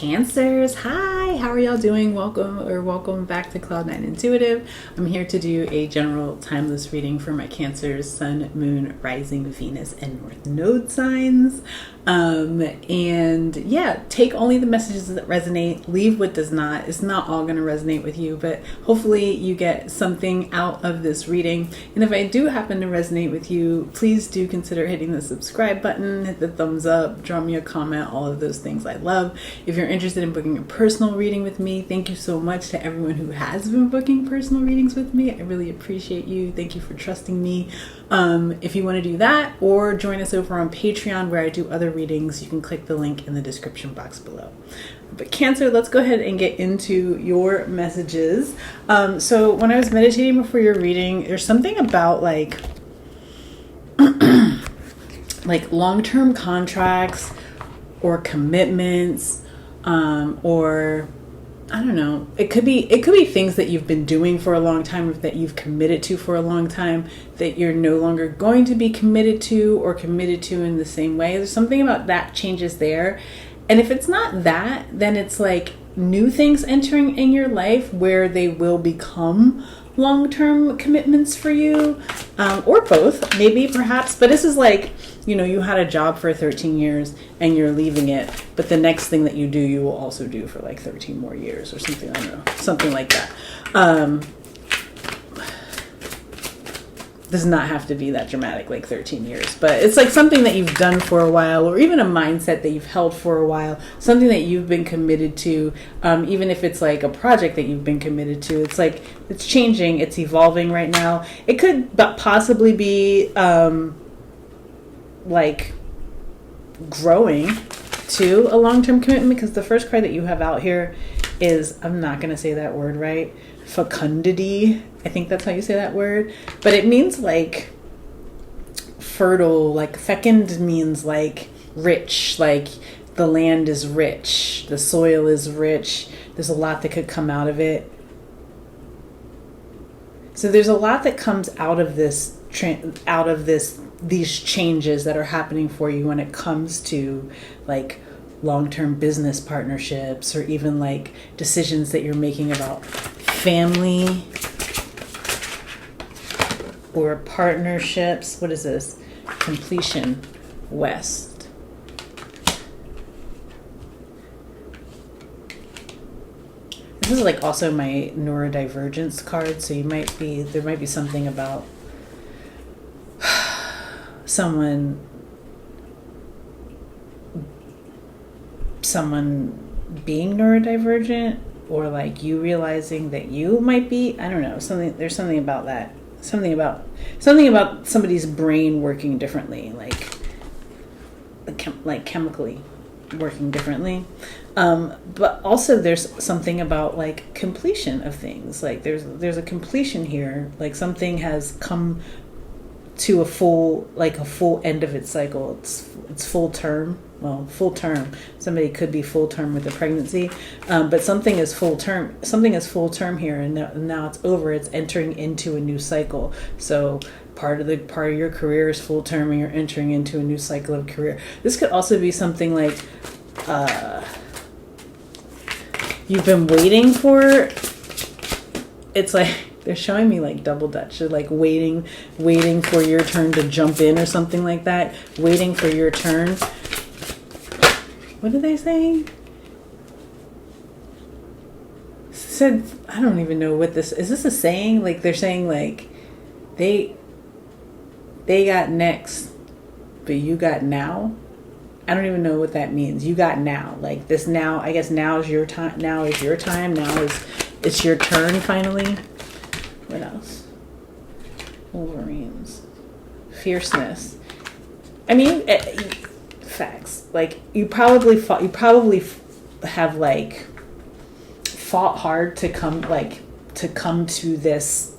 Cancers, hi, how are y'all doing? Welcome back to Cloud9 Intuitive. I'm here to do a general timeless reading for my Cancers, Sun, Moon, Rising, Venus, and North Node signs. And yeah, take only the messages that resonate, leave what does not. It's not all going to resonate with you, but hopefully you get something out of this reading. And if I do happen to resonate with you, please do consider hitting the subscribe button, hit the thumbs up, drop me a comment, all of those things I love. If you're interested in booking a personal reading with me, thank you so much to everyone who has been booking personal readings with me. I really appreciate you. Thank you for trusting me. If you want to do that or join us over on Patreon where I do other readings, you can click the link in the description box below. But Cancer, let's go ahead and get into your messages. So when I was meditating before your reading, there's something about like long-term contracts or commitments, or I don't know. It could be things that you've been doing for a long time, or that you've committed to for a long time, that you're no longer going to be committed to or committed to in the same way. There's something about that changes there. And if it's not that, then it's like new things entering in your life where they will become long-term commitments for you, or both, maybe, perhaps. But this is like, you had a job for 13 years and you're leaving it, but the next thing that you do, you will also do for like 13 more years or something. I don't know, something like that. Does not have to be that dramatic, like 13 years, but it's like something that you've done for a while, or even a mindset that you've held for a while, something that you've been committed to, even if it's like a project that you've been committed to. It's like, it's changing, it's evolving right now. It could possibly be like growing to a long-term commitment, because the first card that you have out here is, I'm not going to say that word right, fecundity. I think that's how you say that word, but it means like fertile. Like fecund means like rich, like the land is rich, the soil is rich, there's a lot that could come out of it. So there's a lot that comes out of this these changes that are happening for you when it comes to like long-term business partnerships, or even like decisions that you're making about family or partnerships. What is this? Completion, West. This is like also my neurodivergence card, so there might be something about someone being neurodivergent, or like you realizing that you might be, I don't know, there's something about that. Something about somebody's brain working differently, like chemically working differently. But also there's something about like completion of things. Like there's a completion here. Like something has come to a full end of its cycle. It's full term. Well, full term. Somebody could be full term with a pregnancy, but something is full term. Something is full term here, and now it's over. It's entering into a new cycle. So part of your career is full term, and you're entering into a new cycle of career. This could also be something like you've been waiting for. It's like they're showing me like double dutch. They're like waiting for your turn to jump in or something like that. Waiting for your turn. What are they saying? Said, I don't even know what this is. This a saying? Like they're saying like they got next, but you got now. I don't even know what that means. You got now. Like this now. I guess now is your time. Now is your time. It's your turn finally. What else? Wolverines. Fierceness. I mean, facts. Like you probably have like fought hard to come to this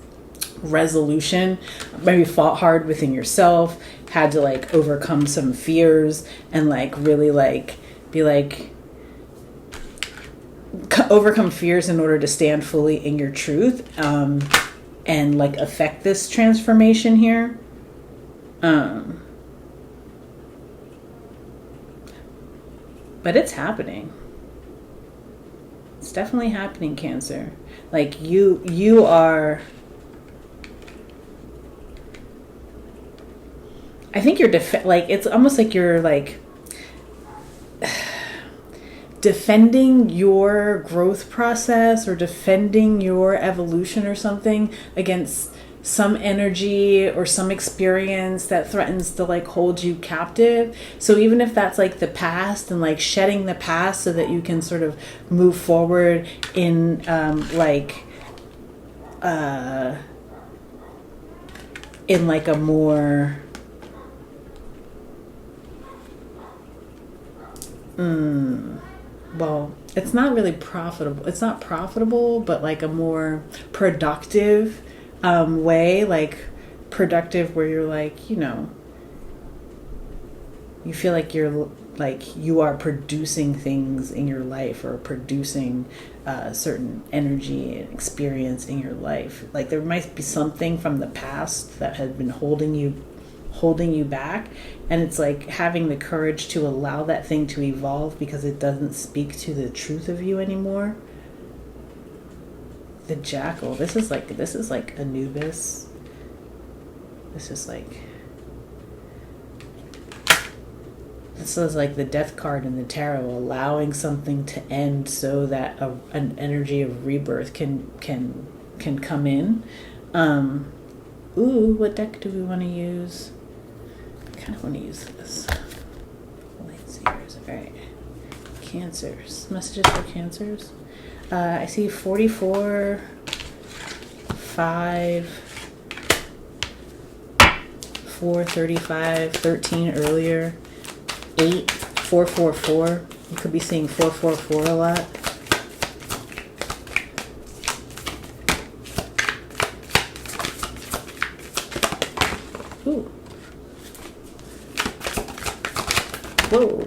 resolution. Maybe fought hard within yourself, had to like overcome some fears, and like really like be like overcome fears in order to stand fully in your truth, and like affect this transformation here. But it's happening. It's definitely happening, Cancer. Like you are, I think you're like, it's almost like you're like defending your growth process or defending your evolution or something against some energy or some experience that threatens to like hold you captive. So even if that's like the past, and like shedding the past so that you can sort of move forward in in like a more well, it's not really profitable. It's not profitable, but like a more productive way, like productive where you're like, you know, you feel like you're like you are producing things in your life, or producing certain energy and experience in your life. Like there might be something from the past that has been holding you back, and it's like having the courage to allow that thing to evolve because it doesn't speak to the truth of you anymore. The Jackal, this is like Anubis. This is like the Death card in the tarot, allowing something to end so that an energy of rebirth can come in. Ooh, what deck do we want to use? I kind of want to use this. Lightseers. All right. Cancers. Messages for Cancers. I see 44, 5, 4, 35, 13 earlier, 8, 444. You could be seeing 444 a lot. Ooh. Whoa.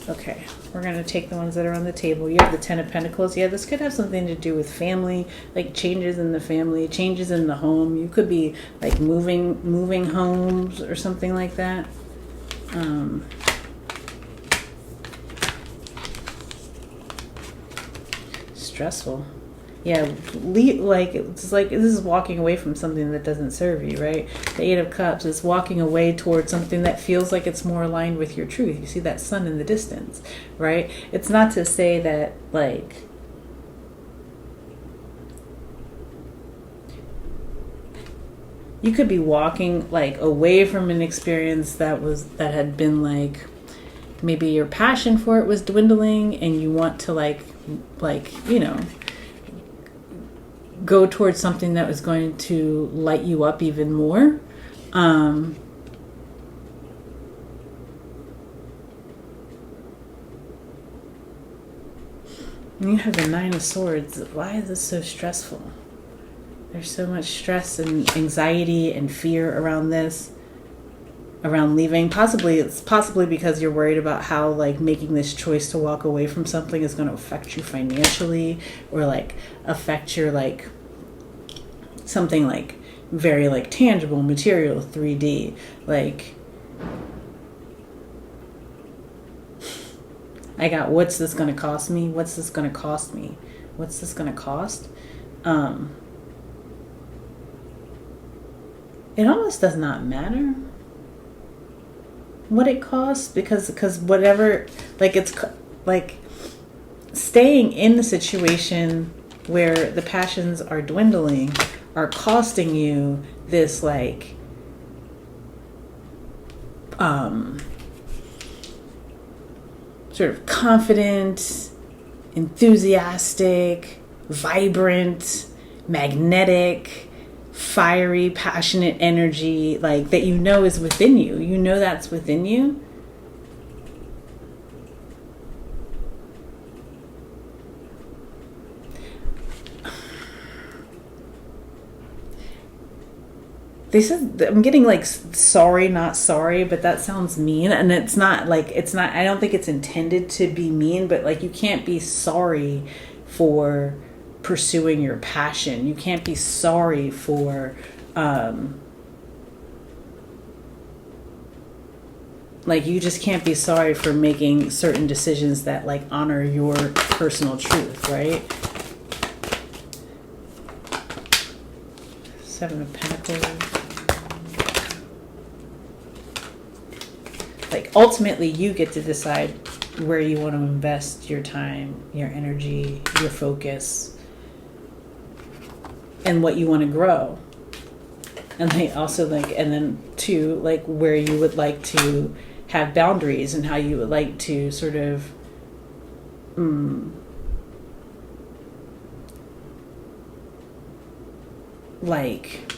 Okay, we're going to take the ones that are on the table. You have the Ten of Pentacles. Yeah, this could have something to do with family, like changes in the family, changes in the home. You could be like moving homes or something like that. Stressful. Yeah, like it's like this is walking away from something that doesn't serve you, right? The Eight of Cups is walking away towards something that feels like it's more aligned with your truth. You see that sun in the distance, right? It's not to say that like you could be walking like away from an experience that had been like maybe your passion for it was dwindling, and you want to like you know, go towards something that was going to light you up even more. You have the Nine of Swords. Why is this so stressful? There's so much stress and anxiety and fear around this, around leaving. It's possibly because you're worried about how like making this choice to walk away from something is going to affect you financially, or like affect your like something like very like tangible, material, 3D. Like I got, what's this going to cost me? What's this going to cost me? What's this going to cost? It almost does not matter what it costs, because whatever, like it's like staying in the situation where the passions are dwindling are costing you this like sort of confident, enthusiastic, vibrant, magnetic, fiery, passionate energy, like that you know is within you. You know that's within you. I'm getting like sorry, not sorry, but that sounds mean, and it's not, I don't think it's intended to be mean, but like you can't be sorry for pursuing your passion. You can't be sorry for like, you just can't be sorry for making certain decisions that like honor your personal truth, right? Seven of Pentacles. Like, ultimately, you get to decide where you want to invest your time, your energy, your focus, and what you want to grow. And they also like, and then two, like where you would like to have boundaries and how you would like to sort of like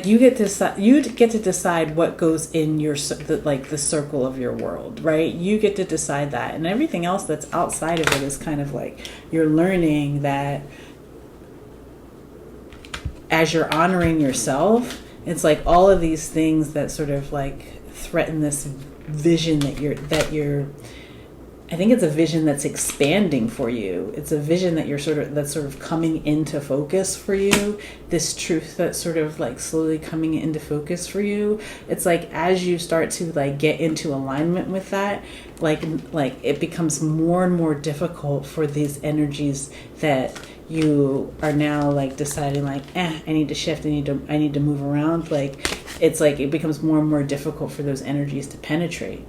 you get to decide what goes in your the circle of your world, right? You get to decide that, and everything else that's outside of it is kind of like you're learning that as you're honoring yourself. It's like all of these things that sort of like threaten this vision that you're I think it's a vision that's expanding for you. It's a vision that that's sort of coming into focus for you. This truth that's sort of like slowly coming into focus for you. It's like as you start to like get into alignment with that, like it becomes more and more difficult for these energies that you are now like deciding like, I need to shift, I need to move around. Like it's like it becomes more and more difficult for those energies to penetrate.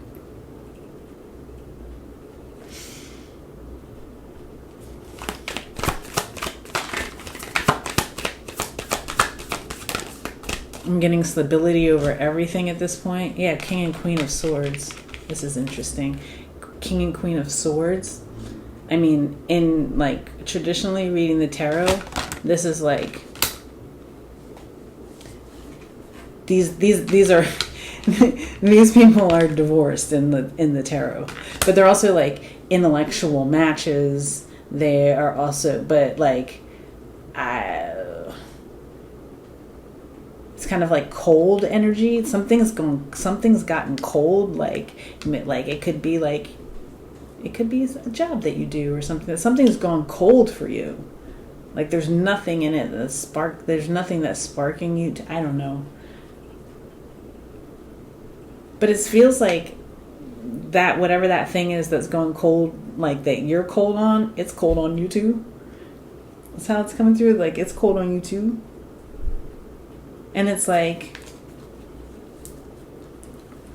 I'm getting stability over everything at this point. Yeah, King and Queen of Swords. This is interesting. King and Queen of Swords. I mean, in like traditionally reading the tarot, this is like these are these people are divorced in the tarot, but they're also like intellectual matches. They are also, but like it's kind of like cold energy. Something's gotten cold. Like it could be a job that you do or something. Something's gone cold for you. Like there's nothing in it there's nothing that's sparking you I don't know. But it feels like that whatever that thing is that's gone cold, like that you're cold on, it's cold on you too. That's how it's coming through. Like it's cold on you too. And it's like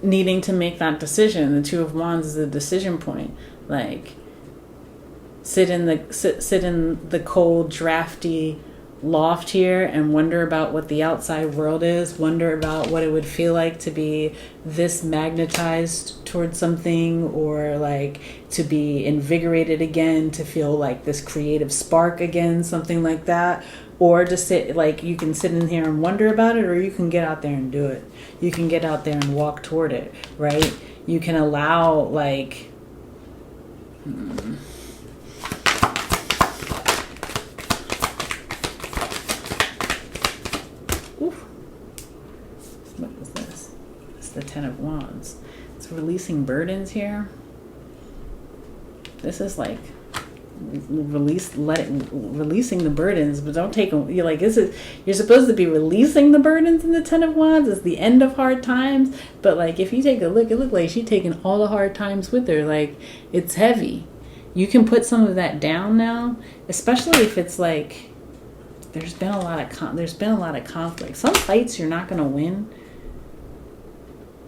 needing to make that decision. The Two of Wands is a decision point. Like sit in the cold, drafty loft here and wonder about what the outside world is. Wonder about what it would feel like to be this magnetized towards something, or like to be invigorated again, to feel like this creative spark again, something like that. Or to sit, like you can sit in here and wonder about it, or you can get out there and do it. You can get out there and walk toward it, right? You can allow like what was this? It's the Ten of Wands. It's releasing burdens here. This is like releasing the burdens, but don't take them. You're like, you're supposed to be releasing the burdens in the Ten of Wands. It's the end of hard times, but like if you take a look, it looked like she's taking all the hard times with her. Like it's heavy. You can put some of that down now, especially if it's like there's been a lot of conflict. Some fights you're not going to win.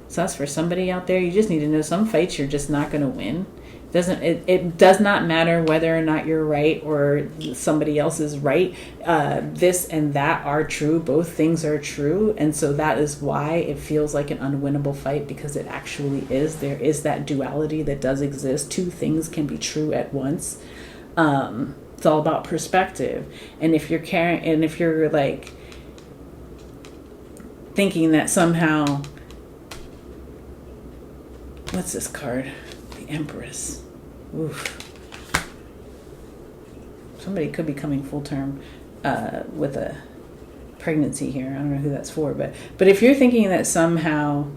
So that's for somebody out there. You just need to know some fights you're just not going to win. It does not matter whether or not you're right or somebody else is right. This and that are true. Both things are true. And so that is why it feels like an unwinnable fight, because it actually is. There is that duality that does exist. Two things can be true at once. It's all about perspective. And if you're like thinking that somehow, what's this card? The Empress. Oof. Somebody could be coming full term with a pregnancy here. I don't know who that's for, but if you're thinking that somehow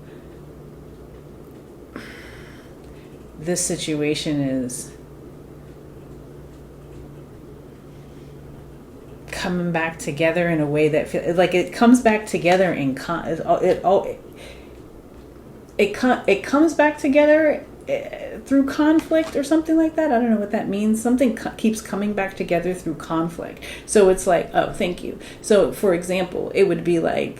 this situation is coming back together in a way that feels like it comes back together in it comes back together through conflict or something like that. I don't know what that means. Something keeps coming back together through conflict. So it's like, oh, thank you. So for example, it would be like,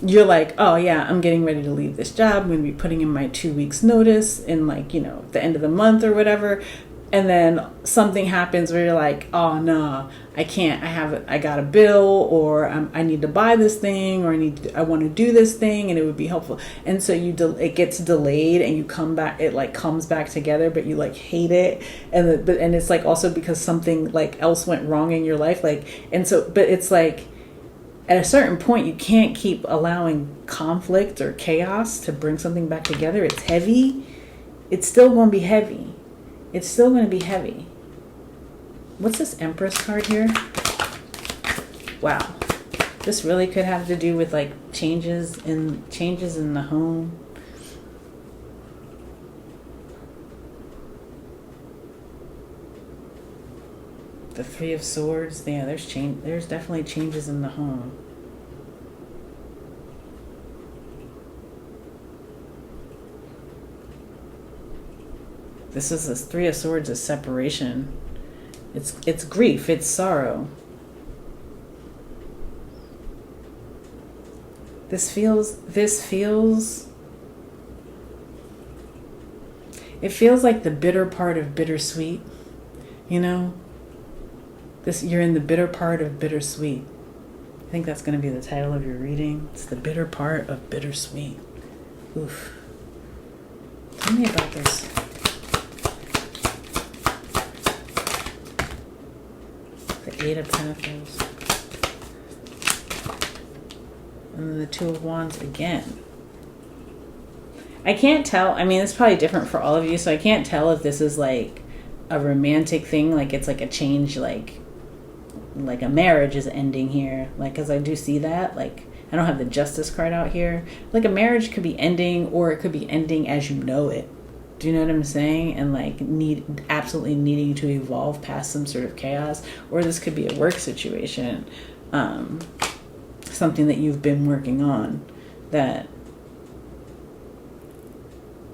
you're like, oh yeah, I'm getting ready to leave this job. I'm going to be putting in my 2 weeks notice in like, the end of the month or whatever. And then something happens where you're like, oh no, I can't. I got a bill, or I need to buy this thing, or I want to do this thing, and it would be helpful. And so it gets delayed, and you come back. It like comes back together, but you like hate it, and it's like also because something like else went wrong in your life, like, and so, but it's like at a certain point you can't keep allowing conflict or chaos to bring something back together. It's heavy. It's still going to be heavy. It's still going to be heavy. What's this Empress card here? Wow. This really could have to do with like changes in the home. The Three of Swords. Yeah, there's definitely changes in the home. This Three of Swords is separation. It's grief, it's sorrow. This feels it feels like the bitter part of bittersweet, you're in the bitter part of bittersweet. I think that's going to be the title of your reading. It's the bitter part of bittersweet. Oof. Tell me about this. The Eight of Pentacles. And then the Two of Wands again. I can't tell. I mean, it's probably different for all of you, so I can't tell if this is like a romantic thing, like it's like a change, like a marriage is ending here. Like, because I do see that. Like, I don't have the Justice card out here. Like, a marriage could be ending, or it could be ending as you know it. Do you know what I'm saying? And like absolutely needing to evolve past some sort of chaos. Or this could be a work situation, something that you've been working on that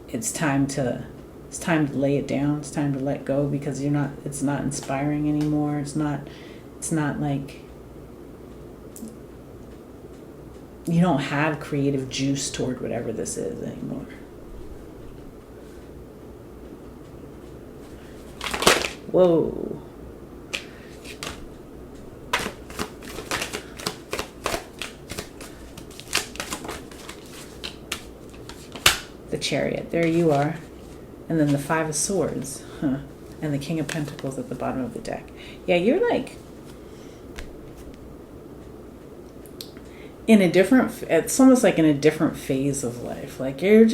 it's time to lay it down. It's time to let go, because it's not inspiring anymore. It's not like you don't have creative juice toward whatever this is anymore. Whoa. The Chariot, there you are. And then the Five of Swords, and the King of Pentacles at the bottom of the deck. Yeah, you're like in a different, it's almost like in a different phase of life. Like you're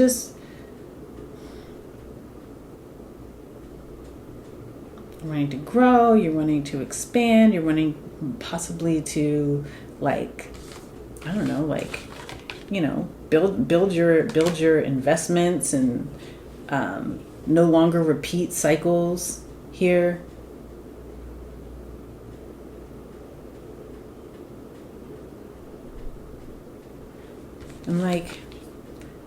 wanting to grow, you're wanting to expand, you're wanting possibly to like, I don't know, like, build your investments and no longer repeat cycles here. And like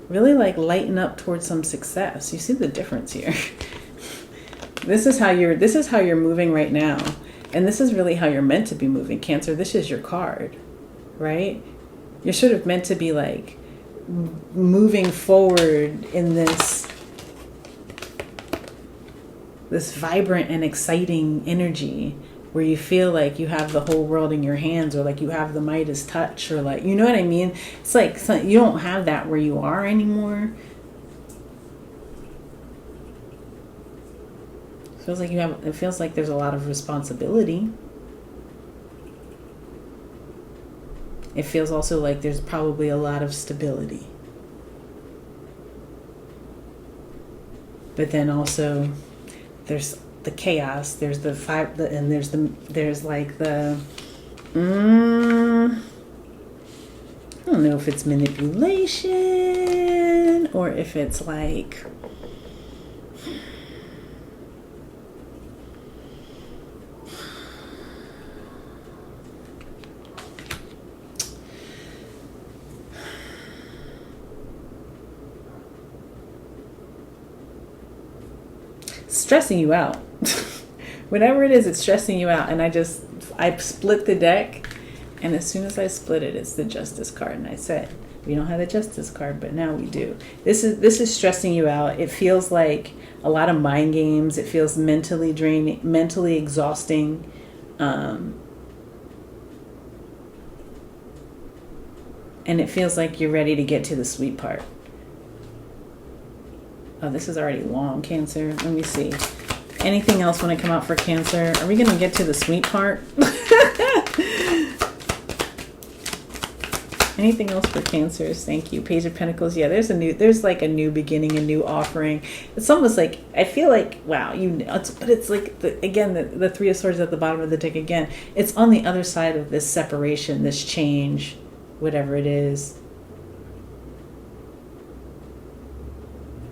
really like lighten up towards some success. You see the difference here. This is how you're moving right now. And this is really how you're meant to be moving, Cancer. This is your card, right? You're sort of meant to be like moving forward in this vibrant and exciting energy where you feel like you have the whole world in your hands, or like you have the Midas touch, or like, you know what I mean? It's like you don't have that where you are anymore. It feels like there's a lot of responsibility. It feels also like there's probably a lot of stability. But then also there's the chaos, there's the five, and there's like the I don't know if it's manipulation or if it's like stressing you out. Whatever it is, it's stressing you out. And I split the deck, and as soon as I split it, it's the Justice card. And I said, we don't have the Justice card, but now we do. This is stressing you out. It feels like a lot of mind games. It feels mentally draining, mentally exhausting. And it feels like you're ready to get to the sweet part. Oh, this is already long, Cancer. Let me see. Anything else want to come out for Cancer? Are we going to get to the sweet part? Anything else for Cancers? Thank you. Page of Pentacles. Yeah, there's like a new beginning, a new offering. It's almost like, I feel like, wow, but it's like, the Three of Swords at the bottom of the deck again. It's on the other side of this separation, this change, whatever it is.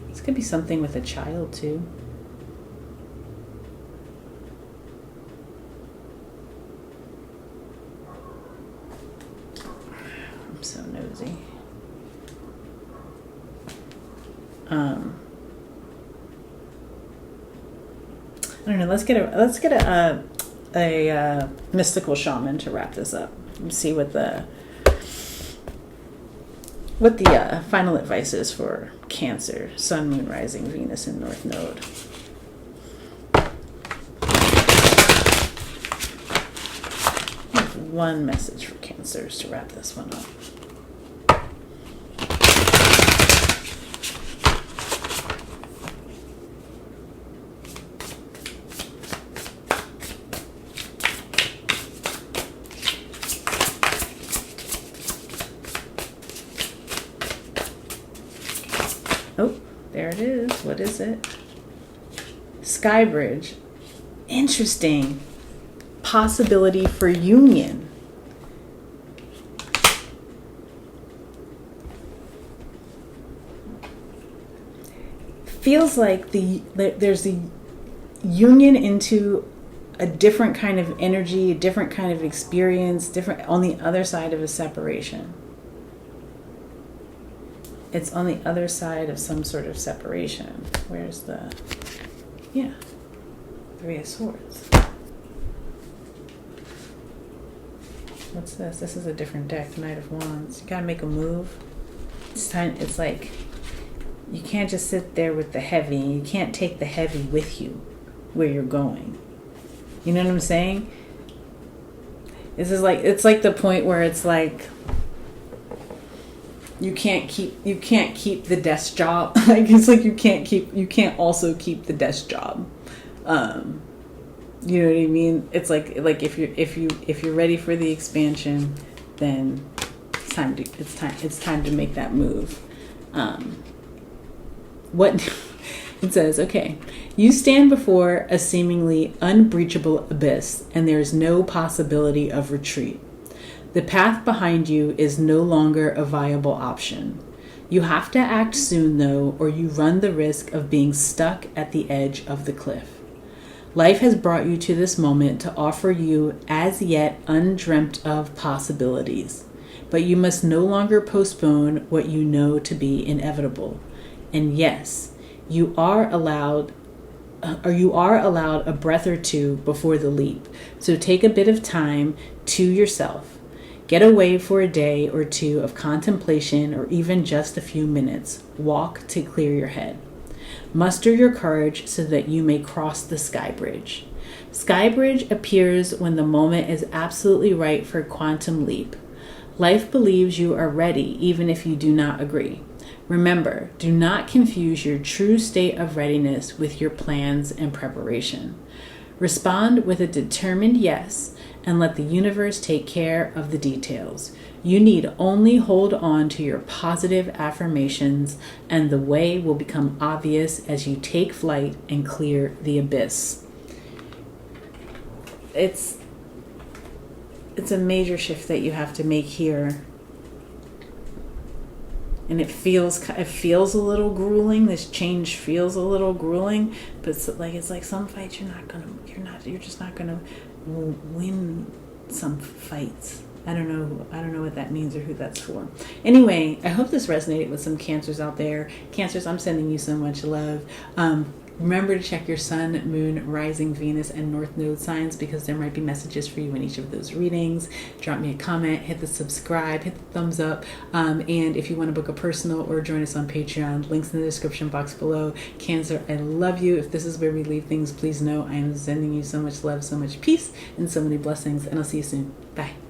This could be something with a child too. I'm so nosy. I don't know. Let's get a mystical shaman to wrap this up and see what the final advice is for Cancer, Sun, Moon, Rising, Venus, and North Node. I have one message for Cancers to wrap this one up. Oh, there it is. What is it? Sky Bridge. Interesting. Possibility for union. Feels like there's the union into a different kind of energy, a different kind of experience, different on the other side of a separation. It's on the other side of some sort of separation. Where's the... Yeah. Three of Swords. What's this? This is a different deck. Knight of Wands. You gotta make a move. It's time. It's like... You can't just sit there with the heavy. You can't take the heavy with you where you're going. You know what I'm saying? This is like... It's like the point where it's like... You can't keep the desk job. Like it's like you can't also keep the desk job. You know what I mean? It's like if you're ready for the expansion, then it's time to make that move. What it says, okay, you stand before a seemingly unbreachable abyss, and there is no possibility of retreat. The path behind you is no longer a viable option. You have to act soon, though, or you run the risk of being stuck at the edge of the cliff. Life has brought you to this moment to offer you as yet undreamt of possibilities, but you must no longer postpone what you know to be inevitable. And yes, you are allowed a breath or two before the leap. So take a bit of time to yourself. Get away for a day or two of contemplation or even just a few minutes. Walk to clear your head. Muster your courage so that you may cross the sky bridge. Sky bridge appears when the moment is absolutely right for a quantum leap. Life believes you are ready even if you do not agree. Remember, do not confuse your true state of readiness with your plans and preparation. Respond with a determined yes and let the universe take care of the details. You need only hold on to your positive affirmations, and the way will become obvious as you take flight and clear the abyss. It's a major shift that you have to make here. And it feels a little grueling. This change feels a little grueling, but it's like some fights you're just not gonna win some fights. I don't know what that means or who that's for. Anyway, I hope this resonated with some Cancers out there. Cancers, I'm sending you so much love. Remember to check your sun, moon, rising, Venus, and north node signs because there might be messages for you in each of those readings. Drop me a comment, hit the subscribe, hit the thumbs up. And if you want to book a personal or join us on Patreon, links in the description box below. Cancer, I love you. If this is where we leave things, please know I am sending you so much love, so much peace, and so many blessings. And I'll see you soon. Bye.